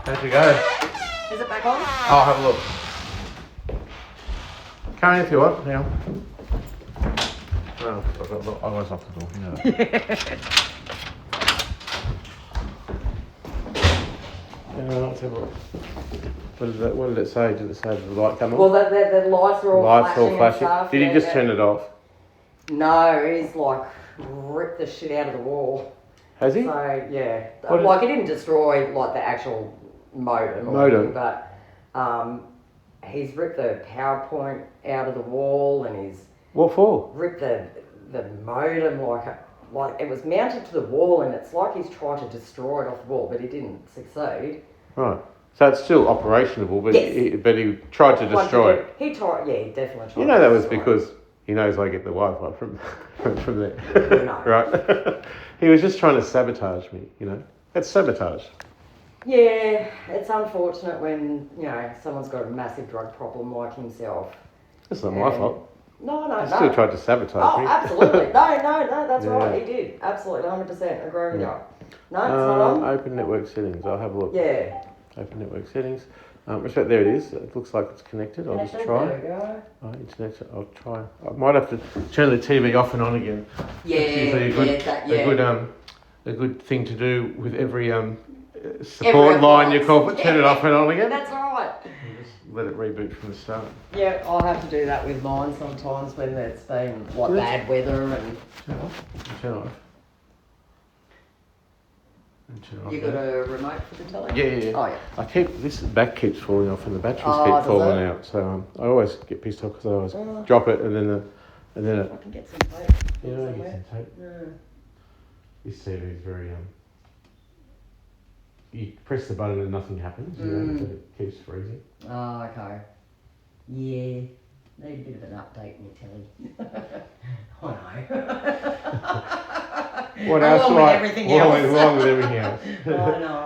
How'd you go? Is it back on? I'll have a look. Come in if you want, now. Oh, I've got off the door, you know that. Let's have a look. What did it say? Did it say the light come on? Well, the lights are all flashing. And stuff. Did he just turn it off? No, he's like ripped the shit out of the wall. Has he? So, yeah. Like, he didn't destroy, like, the actual modem. Anything, but he's ripped the PowerPoint out of the wall and he's... What for? Ripped the modem like it was mounted to the wall, and it's like he's tried to destroy it off the wall, but he didn't succeed. Right. So it's still operationable, but yes. he tried to destroy it. He definitely tried. You know that was because he knows I get the Wi-Fi from there. No. Right? He was just trying to sabotage me, you know. That's sabotage. Yeah, it's unfortunate when, you know, someone's got a massive drug problem like himself. That's not my fault. No. He still tried to sabotage me. Oh, absolutely. No, that's right. He did. Absolutely, 100% agree with you. No, it's not on. Open network settings. I'll have a look. Yeah. Open network settings. There it is. It looks like it's connected. I'll just try. There we go. Internet. I'll try. I might have to turn the TV off and on again. Yeah. A good thing to do with every support line you call it. Turn it off and on again. That's right. Let it reboot from the start. Yeah, I'll have to do that with mine sometimes when it's been like bad weather and... Turn off. You got a remote for the telly? Yeah. Oh, yeah. This back keeps falling off and the batteries keep falling out. So I always get pissed off because I always drop it and then I can get some tape. Yeah, I get some tape. Yeah. This TV is very you press the button and nothing happens. You know, but it keeps freezing. Oh, okay. Yeah. Need a bit of an update in your telly. I know. What else? Along with everything else. Along with everything else. I know.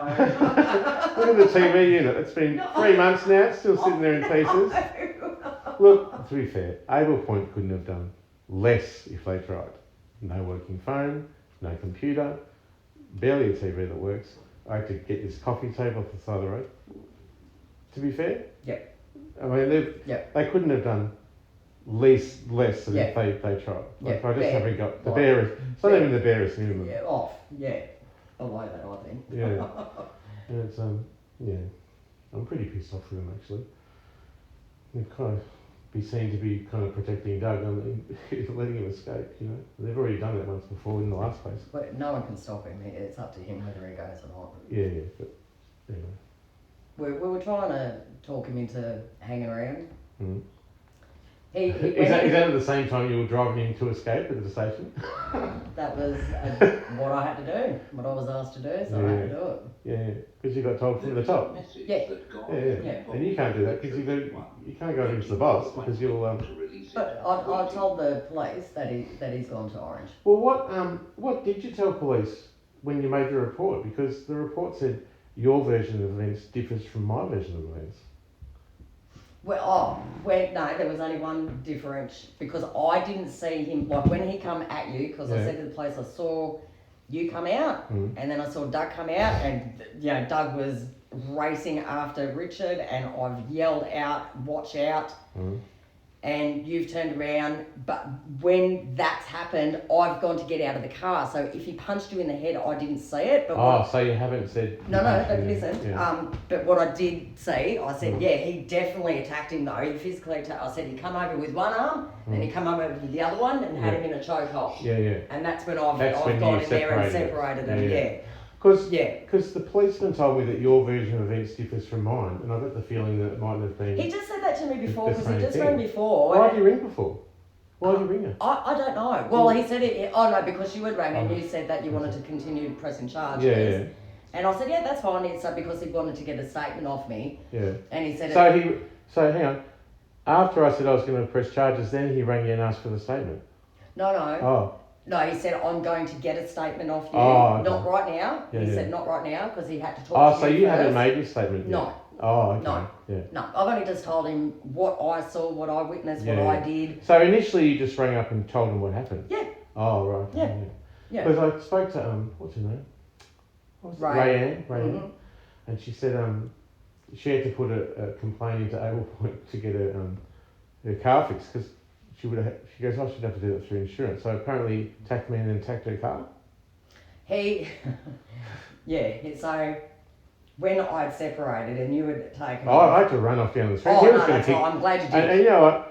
Look at the TV unit. It's been 3 months now. It's still sitting there in pieces. Look, to be fair, Able Point couldn't have done less if they tried. No working phone, no computer, barely a TV that works. I had to get this coffee table off the side of the road. To be fair? Yep. I mean, they couldn't have done less than if they tried. Like, I just haven't got the barest. It's not even the barest minimum. Yeah, off. Yeah. Below that, I think. Yeah. And it's I'm pretty pissed off with them actually. They've kind of be seen to be kind of protecting Doug and letting him escape, you know. They've already done that once before in the last place. But no one can stop him. It's up to him whether he goes or not. Yeah, but anyway. We were trying to talk him into hanging around. Mm. Is that at the same time you were driving him to escape at the station? That was what I had to do, what I was asked to do, so I had to do it. Yeah, because you got told from the top. Yeah. And you can't do that because you can't go into the boss because you'll... But I told the police that he's gone to Orange. Well, what did you tell police when you made the report? Because the report said your version of events differs from my version of events. No, there was only one difference because I didn't see him, like when he come at you, because I said to the police, I saw you come out and then I saw Doug come out and, you know, Doug was racing after Richard and I've yelled out, watch out. And you've turned around, but when that's happened, I've gone to get out of the car. So if he punched you in the head, I didn't see it. But so you haven't said... No, but listen. Yeah. But what I did see, I said, he definitely attacked him though. He physically attacked. I said he come over with one arm, then he come over with the other one and had him in a chokehold. Yeah. And that's when I've gone in there and separated them. Because the policeman told me that your version of events differs from mine, and I got the feeling that it might have been... He just said that to me before, because he just rang before. Why did you ring before? Why did you ring her? I don't know. Well, he said it... Oh, no, because you had rang and you said that you wanted to continue pressing charges. Yeah. And I said, yeah, that's fine. It's because he wanted to get a statement off me. Yeah. And he said... So hang on. After I said I was going to press charges, then he rang you and asked for the statement? No. Oh. No, he said, I'm going to get a statement off you. Okay. Not right now. He said, not right now, because he had to talk to you so you first. haven't made your statement yet? No. Oh, okay. No. Yeah. No, I've only just told him what I saw, what I witnessed, what I did. So initially you just rang up and told him what happened? Yeah. Oh, right. Yeah. Because I spoke to, what's her name? Rayanne. and she said she had to put a complaint into Able Point to get her car fixed because she goes, oh, she'd have to do it through insurance. So apparently tacked me and then attacked her car. So when I'd separated and you had taken I had to run off down the street. Oh, He was no, gonna that's kick. right. I'm glad you did. And you know what?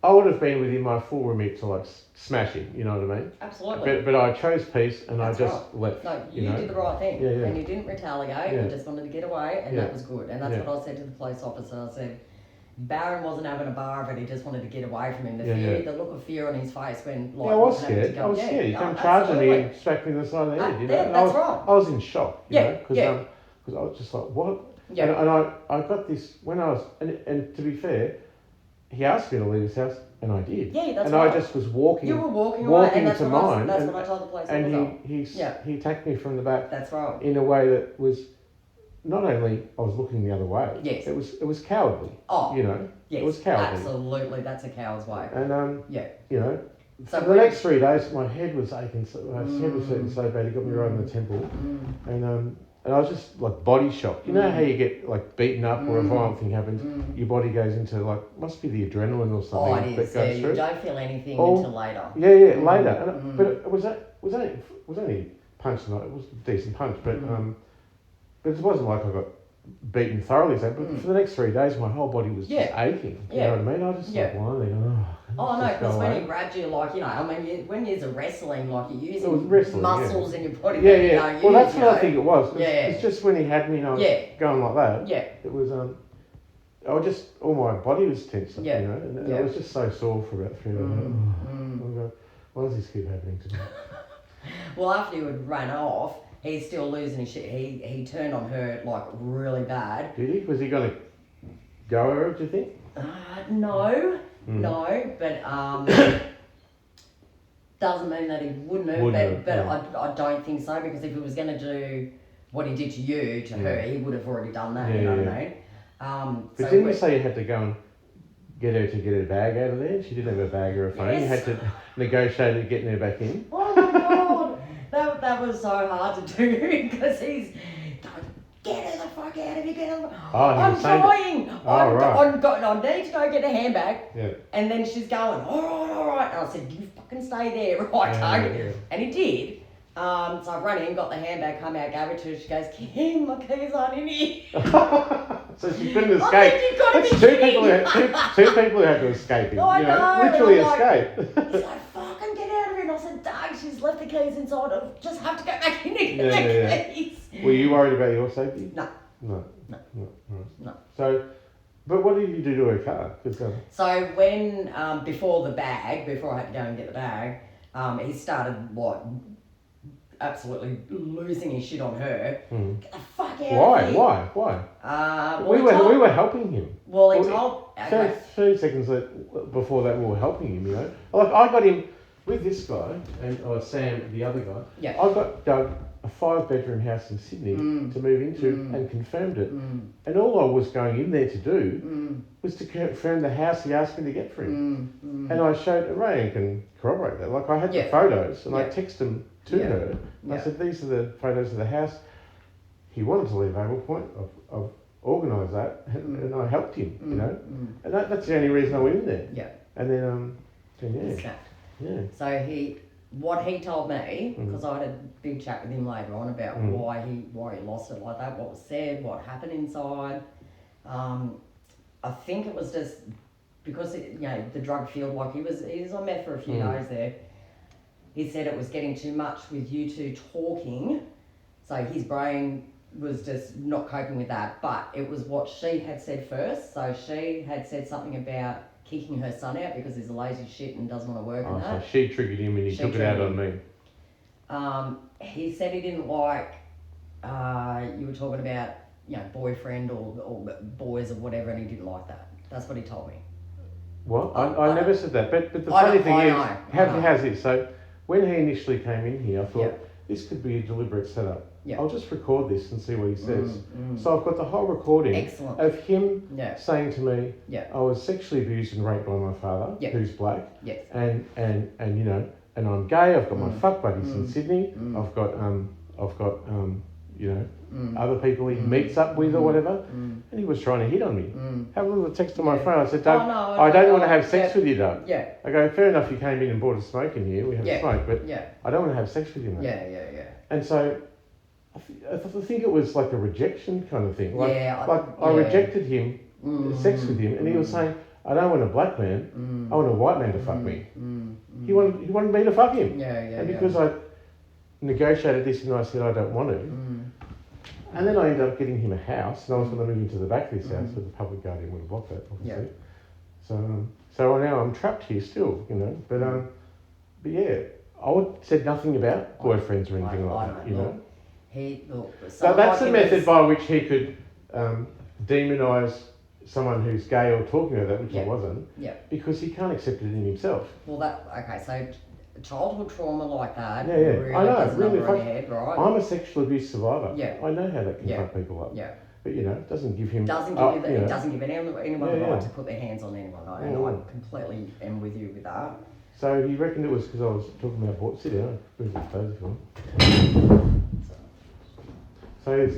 I would have been within my full remit to like smash him, you know what I mean? Absolutely. But I chose peace and That's I just right. left. No, you did the right thing. Yeah, yeah. And you didn't retaliate, Yeah. you just wanted to get away, and Yeah. that was good. And that's Yeah. what I said to the police officer. I said, Barron wasn't having a bar of it, he just wanted to get away from him. The Yeah, fear, yeah. the look of fear on his face when, like, Yeah, I was wasn't having to scared. go- I was yeah, scared. He no, came charging me absolutely. and smacked me in the side of the head. You know? Yeah, And that's I right. was in shock. You Yeah, know, because yeah. I was just like, what? Yeah. And I got this when I was and to be fair, he asked me to leave his house and I did. Yeah, that's and right. I just was walking. You were walking away, walking and that's to what mine. that's and, what I told the police officer. and Yeah. he attacked me from the back That's right. in a way that was not only I was looking the other way. Yes. It was cowardly. Oh, You know. yes, It was cowardly. absolutely, that's a cow's way. And Yeah. you know. So For the when- next 3 days, my head was aching. My head was hurting so bad. He got me right in the temple, and I was just like body shocked. You know how you get like beaten up or a violent thing happens, your body goes into like must be the adrenaline or something Oh, it that is. goes Yeah, through. you don't feel anything Oh, until later. Yeah, later. And, but it was only punch tonight. It was a decent punch, but it wasn't like I got beaten thoroughly. So, but for the next 3 days, my whole body was just aching. You know what I mean? I was just like lying there going, Oh no, just go because when away. he grabbed you, like, you know, I mean, when you're wrestling, like you're It was using wrestling, muscles in your body Yeah, that you yeah. don't Well, use, that's you what I know? think it was. Yeah. It's just when he had me and I was Yeah. going like that. Yeah. It was I was just all my body was tense up, Yeah. you know, and Yeah. I was just so sore for about 3 days. Oh God, why does this keep happening to me? Well, after you had run off, he's still losing his shit. He turned on her like really bad. Did he? Was he gonna go at her? Do you think? No, but doesn't mean that he wouldn't have. But I don't think so, because if he was going to do what he did to you to her, he would have already done that. You know what I mean? But didn't you say you had to go and get her to get her bag out of there? She didn't have a bag or a phone. Yes. You had to negotiate it, getting her back in. Oh my god, that was so hard to do because he's going, get her the fuck out of here, get her the fuck. I'm trying. I need to go get a handbag. Yeah. And then she's going, all right. And I said, you fucking stay there, right? Yeah. And he did. So I ran in, got the handbag, come out, gave it to her. She goes, Kim, my keys aren't in here. So she couldn't escape. I said, you've got to That's be two kidding people. Two people who had to escape him. I you know, know, literally and I'm escape. He's like, fucking get out of here. And I said, Doug, she's left the keys inside. I just have to go back in and get the keys. Were you worried about your safety? No. Right. So, but what did you do to her car? 'Cause, So when, before I had to go and get the bag, he started absolutely losing his shit on her. Get the fuck out of here. Why? Well, We were helping him. Well, he told... 30 seconds before that, we were helping him, you know. Like, I got him with this guy, and Sam, the other guy. Yeah. I got Doug a 5-bedroom house in Sydney to move into and confirmed it. And all I was going in there to do was to confirm the house he asked me to get for him. And I showed Ray can corroborate that. Like, I had the photos, and I texted them to her. And I said, these are the photos of the house. He wanted to leave Able Point. I've organised that, and I helped him, you know. And that's the only reason I went in there. Yeah. And then yeah. Snapped. Yeah. So what he told me, because I had a big chat with him later on about why he lost it like that, what was said, what happened inside. I think it was just because the drug field, like he was on meth for a few days there. He said it was getting too much with you two talking, so his brain was just not coping with that. But it was what she had said first. So she had said something about kicking her son out because he's a lazy shit and doesn't want to work and that. So she triggered him and he took it out on me. He said he didn't like you were talking about boyfriend or boys or whatever, and he didn't like that. That's what he told me. What? I never said that. But the funny thing is, how's this? So when he initially came in here, I thought this could be a deliberate setup. Yeah. I'll just record this and see what he says. So I've got the whole recording of him saying to me, I was sexually abused and raped by my father, who's black, and you know, and I'm gay. I've got my fuck buddies in Sydney. I've got you know, other people he meets up with or whatever, and he was trying to hit on me. Have a little text on my phone. I said, Doug, I don't want to have sex with you, Doug. Yeah. I go, fair enough, you came in and bought a smoke in here, we had a smoke, but Yeah. I don't want to have sex with you, mate. Yeah. And so I think it was like a rejection kind of thing. Like, Yeah, I rejected him, sex with him, and he was saying, I don't want a black man, I want a white man to fuck me. He wanted me to fuck him. And because I negotiated this and I said I don't want to, and then I ended up getting him a house, and I was going to move into the back of this house, but the public guardian would have blocked that, obviously. So now I'm trapped here still, you know. But yeah, I said nothing about boyfriends or anything like that, you know. So that's the method by which he could demonise someone who's gay or talking about that, which I wasn't, because he can't accept it in himself. Well, so childhood trauma like that really I know, does really number in your head, right? I'm a sexual abuse survivor. Yeah. I know how that can fuck people up. Yeah. But you know, it doesn't give him... It doesn't give anyone the right to put their hands on anyone, and I completely am with you with that. So he reckoned it was because I was talking about... Sit down, move the stairs if you want. So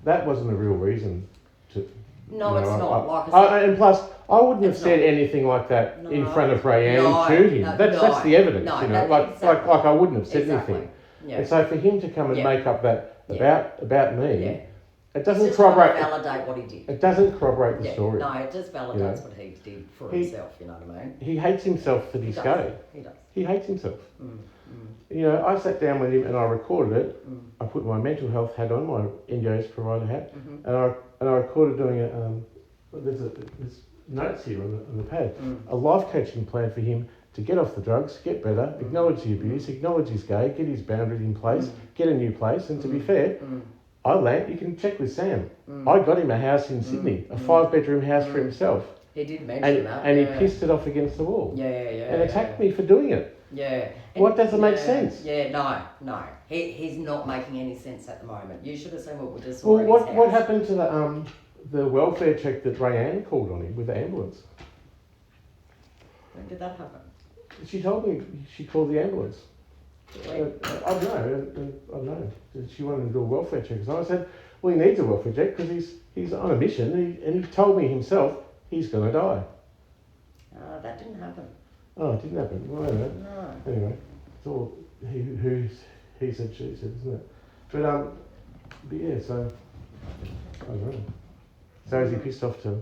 that wasn't a real reason to... No, it's not. Like I said, and plus, I wouldn't have said anything like that in front of Rayanne to him. That's the evidence, you know. Like I wouldn't have said anything. Yeah. And so for him to come and make up that about me, it doesn't corroborate. Validate what he did. It doesn't corroborate the story. No, it just validates what he did for himself. You know what I mean? He hates himself that he's gay. He does. He hates himself. You know, I sat down with him and I recorded it. I put my mental health hat on, my NGOs provider hat, and I recorded doing there's notes here on the pad, a life coaching plan for him to get off the drugs, get better, acknowledge the abuse, acknowledge he's gay, get his boundaries in place, get a new place, and to be fair, you can check with Sam. I got him a house in Sydney, a 5-bedroom house for himself. He did mention that. And he pissed it off against the wall. And attacked me for doing it. Yeah. What doesn't make sense? Yeah, no. He's not making any sense at the moment. You should have seen what we just saw. Well, what happened to the welfare check that Rayanne called on him with the ambulance? When did that happen? She told me she called the ambulance. I don't know. She wanted to do a welfare check. So I said, well, he needs a welfare check because he's on a mission and he told me himself he's going to die. That didn't happen. Oh, it didn't happen. Well, I don't know. No. Anyway, it's all he said, she said, isn't it? But yeah, so I don't know. So is he pissed off too?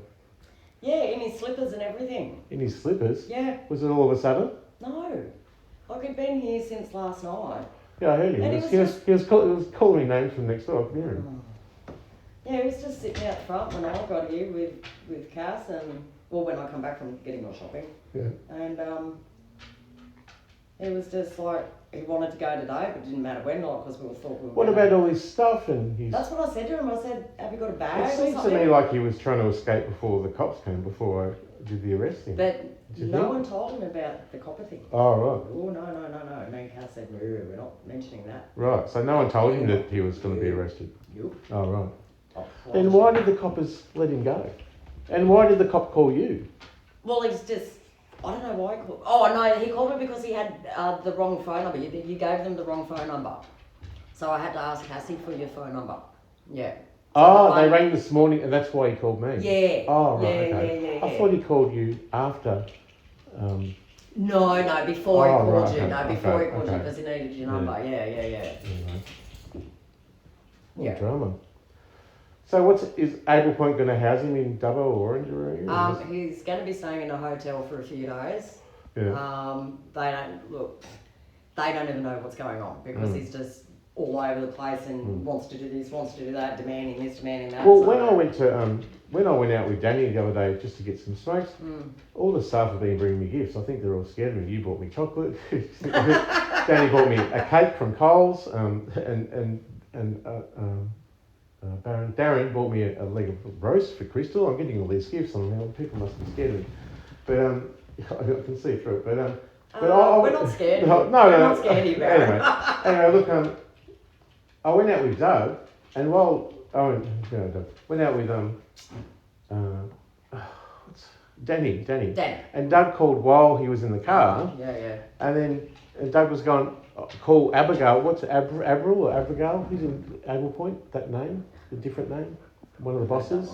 Yeah, in his slippers and everything. In his slippers? Yeah. Was it all of a sudden? No. Like he'd been here since last night. Yeah, I heard him. He was calling me names from next door. I could hear him. Yeah, he was just sitting out front when I got here with Cass and when I come back from getting my shopping. Yeah. And it was just like he wanted to go today, but it didn't matter when, because we thought we were. What about all his stuff and his? That's what I said to him. I said, "Have you got a bag?" It seems to me like he was trying to escape before the cops came. Before I did the arresting. But no one told him about the copper thing. Oh right. Oh no! And then Cass said, "No, we're not mentioning that." Right. So no one told him that he was going to be arrested. Yep. Oh right. Then why did the coppers let him go? And why did the cop call you? Well, he's just... I don't know why he called... Oh, no, he called me because he had the wrong phone number. You gave them the wrong phone number. So I had to ask Cassie for your phone number. Yeah. So they rang this morning and that's why he called me? Yeah. Oh, right, okay. I thought he called you after... No, before he called you. Okay. No, before he called you because he needed your number. Yeah. What drama. So is Able Point going to house him in Dubbo or Orange? He's going to be staying in a hotel for a few days. Yeah. They don't even know what's going on because he's just all over the place and wants to do this, wants to do that, demanding this, demanding that. Well, when I went out with Danny the other day just to get some smokes, all the staff have been bringing me gifts. I think they're all scared of me. You bought me chocolate. Danny bought me a cake from Coles, Darren bought me a leg of roast for Crystal. I'm getting all these gifts on now. People must be scared of me. But I can see through it. But we're not scared. No, we're not scared of you, Barry. Anyway, look, I went out with Doug, and while I went out with Danny. And Doug called while he was in the car. Yeah. And then Doug was going, call Abigail. What's Avril or Abigail? Who's in Able Point? That name, the different name. One of the bosses.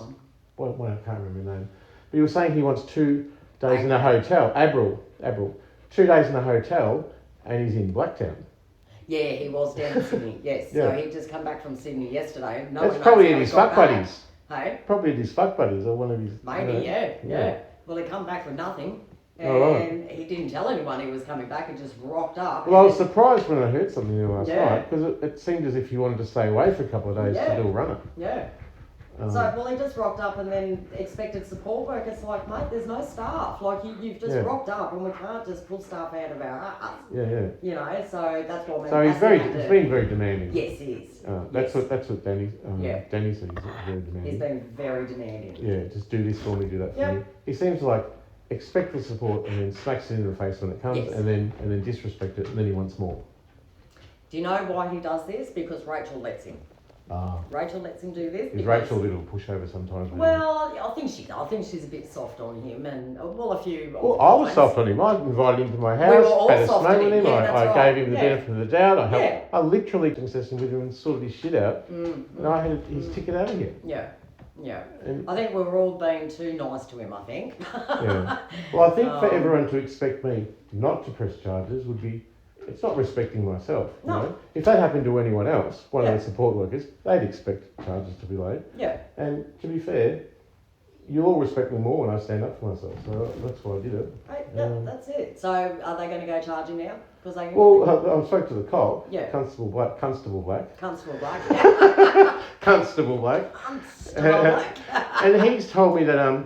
Well, I can't remember her name. But he was saying he wants 2 days in a hotel. Avril. 2 days in a hotel, and he's in Blacktown. Yeah, he was down in Sydney. Yes, Yeah. so he just come back from Sydney yesterday. That's probably at his fuck buddies. Hey, Probably at his fuck buddies or one of his. maybe, Yeah. yeah. Well, he come back with nothing, and Oh, right. he didn't tell anyone he was coming back. He just rocked up. Well, I was surprised when I heard something new last Yeah. night because it seemed as if he wanted to stay away for a couple of days Yeah. to do a runner. Yeah. So, well, he just rocked up and then expected support work. It's like, mate, there's no staff. Like, you've just Yeah. rocked up and we can't just pull staff out of our ass. Yeah. You know, so that's what So he's been very demanding. Yes, he is. That's Yes. what Danny Yeah. Danny said. He's very demanding. He's been very demanding. Yeah, just do this for me, do that for Yep. me. He seems to like expect the support and then smacks it in the face when it comes, Yes. and then disrespect it, and then he wants more. Do you know why he does this? Because Rachel lets him. Ah, Rachel lets him do this. is because- Rachel a little pushover sometimes? Really? Well, I think she's a bit soft on him, and well, a few. Well, I was soft on him. I invited him to my house, We were all had a soft smoke on with him. him. Yeah, I that's right. gave him the Yeah. benefit of the doubt. Yeah. I literally took a session with him and sorted his shit out, and I had his ticket out of here. Yeah. And, I think we were all being too nice to him. I think. yeah. Well, I think for Um, everyone to expect me not to press charges would be, it's not respecting myself. No. You know? If that happened to anyone else, one Yeah. of the support workers, they'd expect charges to be laid. Yeah. And to be fair, you all respect me more when I stand up for myself. So that's why I did it. Right, yeah, that's it. So are they going to go charging now? Because they Well, I spoke to the cop, Yeah. Constable Black. Constable Black. Constable Black. Constable Black. And he's told me that,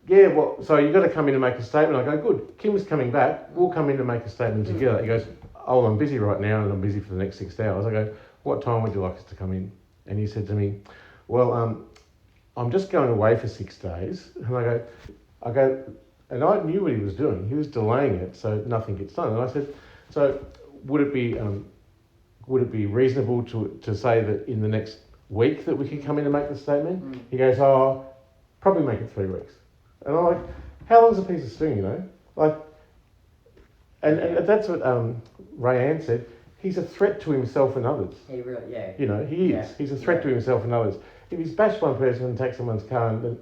yeah, well, so you've got to come in and make a statement. I go, good. Kim's coming back. We'll come in and make a statement together. He goes, oh, I'm busy right now and I'm busy for the next 6 hours. I go, what time would you like us to come in? And he said to me, well, I'm just going away for 6 days. And I go, and I knew what he was doing. He was delaying it so nothing gets done. And I said, so would it be reasonable to say that in the next week that we could come in and make the statement? He goes, oh, probably make it 3 weeks. And I'm like, how long's a piece of string, you know? Like, and that's what Ray Ann said. He's a threat to himself and others. He really, yeah. You know, he is. Yeah. He's a threat to himself and others. If he's bashed one person and takes someone's car, and then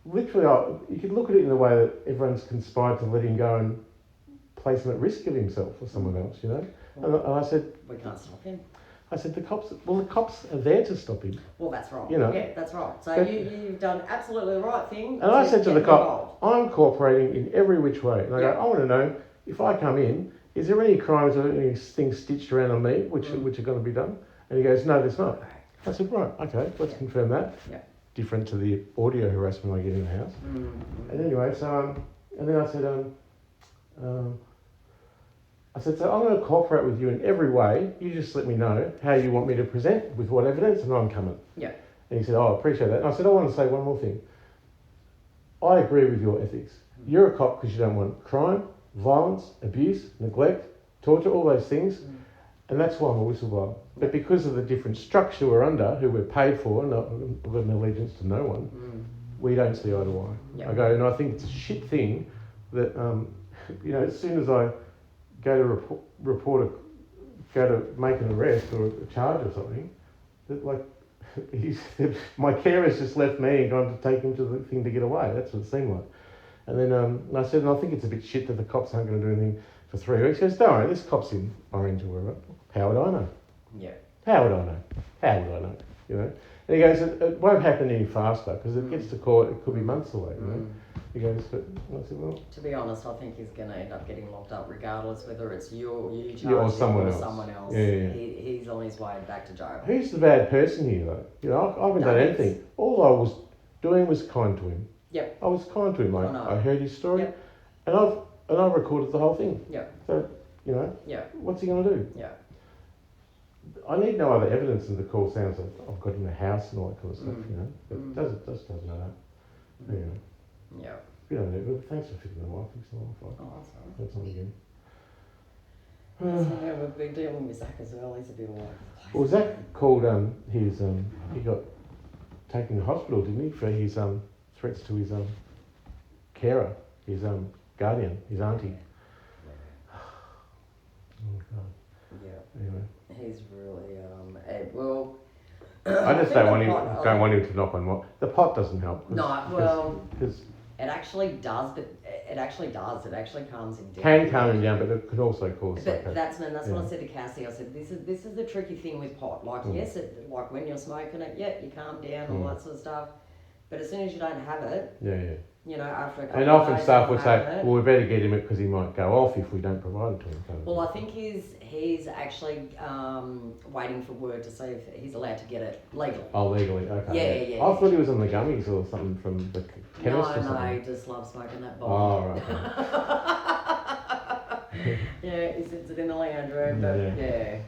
literally, you could look at it in a way that everyone's conspired to let him go and place him at risk of himself or someone else, you know? And I said, We can't stop him. the cops are there to stop him. Well, that's right. You know. Yeah, that's right. So But- you've done absolutely the right thing. And I said to the get cop, I'm cooperating in every which way. And I Yeah. go, I want to know, if I come in, is there any crimes or any things stitched around on me which are going to be done? And he goes, no, there's not. involved. I said, right, okay, let's confirm that. Yeah. Different to the audio harassment I get in the house. And anyway, so, and then I said, so I'm going to cooperate with you in every way. You just let me know how you want me to present with what evidence, and I'm coming. Yeah. And he said, oh, I appreciate that. And I said, I want to say one more thing. I agree with your ethics. You're a cop because you don't want crime, violence, abuse, neglect, torture, all those things. And that's why I'm a whistleblower. But because of the different structure we're under, who we're paid for, and we've got an allegiance to no one, we don't see eye to eye. Yeah. I go, and I think it's a shit thing that, you know, as soon as I go to go to make an arrest or a charge or something, that like, my carer's just left me and gone to take him to the thing to get away. That's what it seemed like. And then I said, and I think it's a bit shit that the cops aren't going to do anything for 3 weeks. He goes, don't worry, this cop's in Orange or wherever. How would I know? Yeah. How would I know? How would I know? You know? And he goes, it won't happen any faster because it gets to court, it could be months away, you know? He goes, but I said, well... To be honest, I think he's going to end up getting locked up regardless whether it's you or someone else. Yeah. He's on his way back to jail. Who's the bad person here, though? You know, I haven't done anything. All I was doing was kind to him. Yep. I was kind to him. I heard his story, Yep. and I've recorded the whole thing. Yep. So, you know, what's he going to do? Yeah. I need no other evidence than the call sounds like I've got in the house and all that kind of stuff, you know. But doesn't know that. Anyway. Yeah. You don't know, but thanks for fixing the mic. Fixing the mic. Oh, that's all right. That's on again. So, yeah, we've been dealing with Zach as well. He's a bit all over the place. Well, Zach called he got taken to hospital, didn't he, for his threats to his carer, his guardian, his auntie. Oh God. Anyway. He's really well. I just think don't the want him. pot- Don't want him to knock on what. The pot doesn't help. No, well, because it actually does, but it actually does. It actually calms him down. can calm him down, but it could also cause. But like that's what I yeah. said to Cassie. I said this is the tricky thing with pot. Like yes, like when you're smoking it, yeah, you calm down, all that sort of stuff. But as soon as you don't have it, yeah. you know, after a couple And of often days staff of would having say, it- well, we better get him it because he might go off if we don't provide it to him. Kind of Well, I thing. think he's actually waiting for word to see if he's allowed to get it legally. Oh, legally, okay. Yeah. I thought he was on the gummies or something from the chemist or No, something. he just loves smoking that bomb. Oh, right. Yeah, he sits it in the lounge room, but yeah.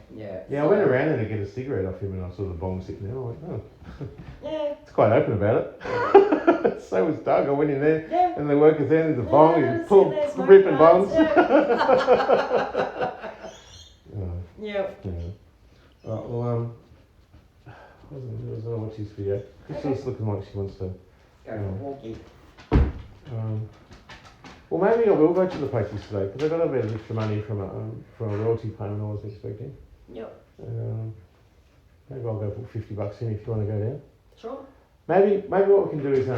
Yeah, I went around there to get a cigarette off him and I saw the bong sitting there. I went, oh, Yeah, it's quite open about it. So was Doug. I went in there yeah. and the workers there, there's a bong, Yeah, he's pulled, sitting there ripping smoking bongs. Oh, Yeah. yeah. Right, well, I don't know what she's for yet. Crystal's looking like she wants to. Go for a walkie. Well, maybe I will go to the places today because I got a bit of extra money from a royalty payment I was expecting. Yep. Maybe I'll go put $50 in if you want to go down. Sure. Maybe what we can do is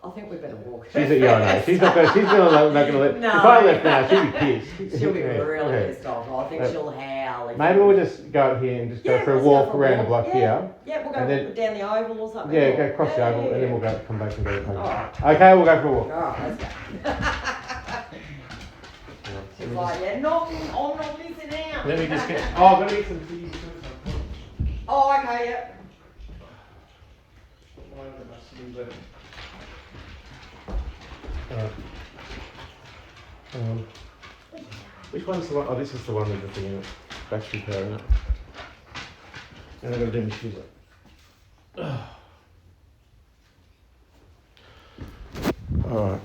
I think we better walk. I know. She's not gonna let. No. If I left now, she'd be pissed. She'll be Yeah, really yeah. pissed off. I think she'll howl. Maybe we'll just go out here and just go for a let's go walk for around the walk. block here. Yeah, we'll go And then- down the oval or something. Yeah, go across the oval Yeah. and then we'll come back and go to the place. Alright. Okay, we'll go for a walk. Alright, let's go. She's like, yeah, no, I'm not missing out. Let me just get. Oh, I'm gonna get some tea. Oh, okay, yeah. Which one's the one? Oh, this is the one with the thing in it. Battery power in it. And I've got to do my shoes up. Alright.